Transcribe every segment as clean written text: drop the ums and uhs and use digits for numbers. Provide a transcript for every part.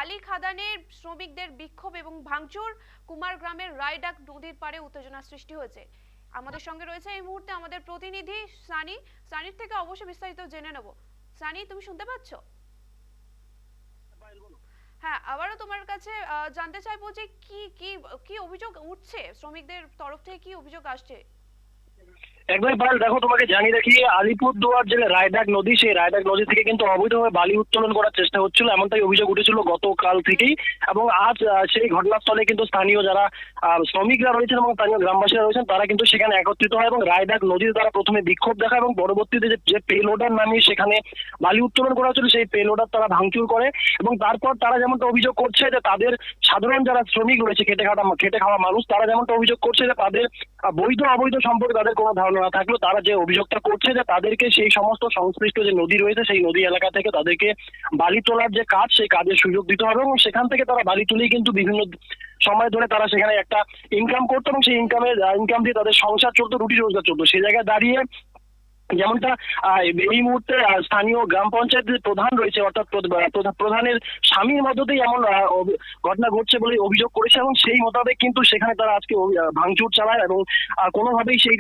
বালি খাদানের শ্রমিকদের বিক্ষোভ এবং ভাঙচুর, কুমারগ্রামের রায়ডাক নদীর পাড়ে উত্তেজনা সৃষ্টি হয়েছে। আমাদের সঙ্গে রয়েছে এই মুহূর্তে আমাদের প্রতিনিধি সানি। সানির থেকে অবশ্যই বিস্তারিত জেনে নেব। সানি, তুমি শুনতে পাচ্ছ? হ্যাঁ, আবারও তোমার কাছে জানতে চাইবো যে কি কি কি অভিযোগ উঠছে, শ্রমিকদের তরফ থেকে কি অভিযোগ আসছে? একবার পাল দেখো, তোমাকে জানিয়ে রাখি, আলিপুরদুয়ার যে রায়ডাক নদী, সেই রায়ডাক নদী থেকে কিন্তু অবৈধভাবে বালি উত্তোলন করার চেষ্টা হচ্ছিল, এমনটাই অভিযোগ উঠেছিল গতকাল থেকেই। এবং আজ সেই ঘটনাস্থলে কিন্তু স্থানীয় যারা শ্রমিকরা রয়েছেন এবং স্থানীয় গ্রামবাসীরা রয়েছেন, তারা কিন্তু সেখানে একত্রিত হয় এবং রায়ডাক নদীর দ্বারা প্রথমে বিক্ষোভ দেখায় এবং পরবর্তীতে যে পেলোডার নামিয়ে সেখানে বালি উত্তোলন করা হচ্ছিল, সেই পেলোডার তারা ভাঙচুর করে। এবং তারপর তারা যেমনটা অভিযোগ করছে যে তাদের সাধারণ যারা শ্রমিক রয়েছে, খেটে খাওয়া মানুষ, তারা যেমনটা অভিযোগ করছে যে তাদের বৈধ অবৈধ সম্পর্কে তাদের কোনো ধারণা না থাকলেও তারা যে অভিযোগটা করছে যে তাদেরকে সেই সমস্ত সংশ্লিষ্ট যে নদী রয়েছে, সেই নদী এলাকা থেকে তাদেরকে বালি তোলার যে কাজ, সেই কাজের সুযোগ দিতে হবে এবং সেখান থেকে তারা বালি তুলেই কিন্তু বিভিন্ন সময় ধরে তারা সেখানে একটা ইনকাম করতো এবং সেই ইনকাম দিয়ে তাদের সংসার চলতো, রুটি রোজগার চলতো। সেই জায়গায় দাঁড়িয়ে যেমনটা এই মুহূর্তে স্থানীয় গ্রাম পঞ্চায়েতের প্রধান রয়েছে, অর্থাৎ প্রধানের স্বামীর মধ্যেই এমন ঘটনা ঘটছে বলে অভিযোগ করেছে এবং সেই মোতাবেক কিন্তু সেখানে তারা আজকে ভাঙচুর চালায় এবং কোনোভাবেই সেই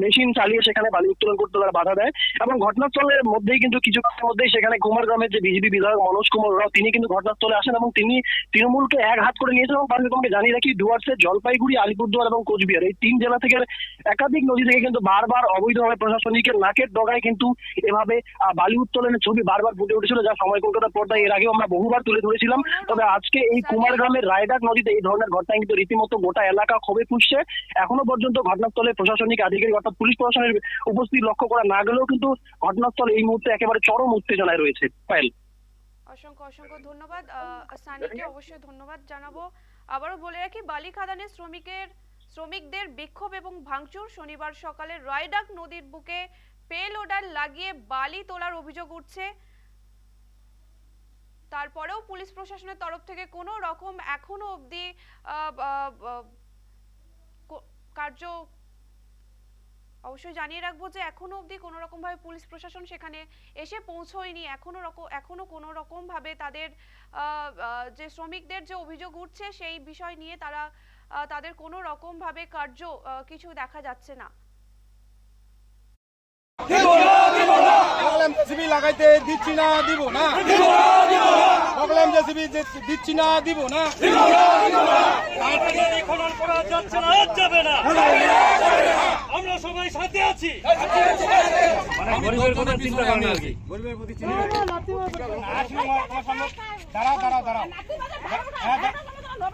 মেশিন চালিয়ে সেখানে বালি উত্তোলন করতে তারা বাধা দেয়। এবং ঘটনাস্থলের মধ্যেই কিন্তু কিছুক্ষণের মধ্যেই সেখানে কুমারগ্রামের যে বিজেপি বিধায়ক মনোজ কুমার রাও, তিনি কিন্তু ঘটনাস্থলে আসেন এবং তিনি তৃণমূলকে এক হাত করে নিয়েছেন। এবং তোমাকে জানিয়ে রাখি, ডুয়ার্সের জলপাইগুড়ি, আলিপুরদুয়ার এবং কোচবিহার, এই 3 জেলা থেকে একাধিক নদী থেকে কিন্তু বারবার অবৈধভাবে প্রশাসনিকের নাকের ডগায় কিন্তু এভাবে বালি উত্তোলনের ছবি বারবার ফুটে উঠেছিল, যা সময় কলকাতার পর্দায় এর আগেও আমরা বহুবার তুলে ধরেছিলাম। তবে আজকে এই কুমারগ্রামের রায়ডাক নদীতে এই ধরনের ঘটনা কিন্তু রীতিমতো গোটা এলাকা ক্ষোভে ফুঁসছে। এখনো পর্যন্ত ঘটনাস্থলে প্রশাসনিক আধিকারিক অর্থাৎ পুলিশ প্রশাসনের উপস্থিতি লক্ষ্য করা না গেলেও কিন্তু ঘটনাস্থল এই মুহূর্তে একেবারে চরম উত্তেজনায় রয়েছে। পায়েল, অসংখ্য অসংখ্য ধন্যবাদ সানিকে, অবশ্যই ধন্যবাদ জানাবো। আবারও বলে রাখি, বালি খাদানের শ্রমিকদের বিক্ষোভ এবং ভাঙচুর, শনিবার সকালে রায়ডাক নদীর বুকে পেলোডার লাগিয়ে বালি তোলার অভিযোগ উঠছে। তারপরেও পুলিশ প্রশাসনের তরফ থেকে কোনো রকম এখনো অবধি কার্য, অবশ্যই জানিয়ে রাখবো যে এখনো অবধি কোনো রকম ভাবে পুলিশ প্রশাসন সেখানে এসে পৌঁছয়নি। এখনো কোনো রকম ভাবে তাদের যে শ্রমিকদের যে অভিযোগ উঠছে সেই বিষয় নিয়ে তাদের কোনো রকম ভাবে কার্য কিছু দেখা যাচ্ছে না। জেসিবি লাগাইতে দিচ্ছি না, দিব না, প্রবলেম জেসিবি দিচ্ছি না, দিব না, খনন করা যাচ্ছে না, যাবে না, আমরা সবাই সাথে আছি। গরিবের কথা চিন্তা করেন আর কি, গরিবের প্রতি চিন্তা। দাঁড়াও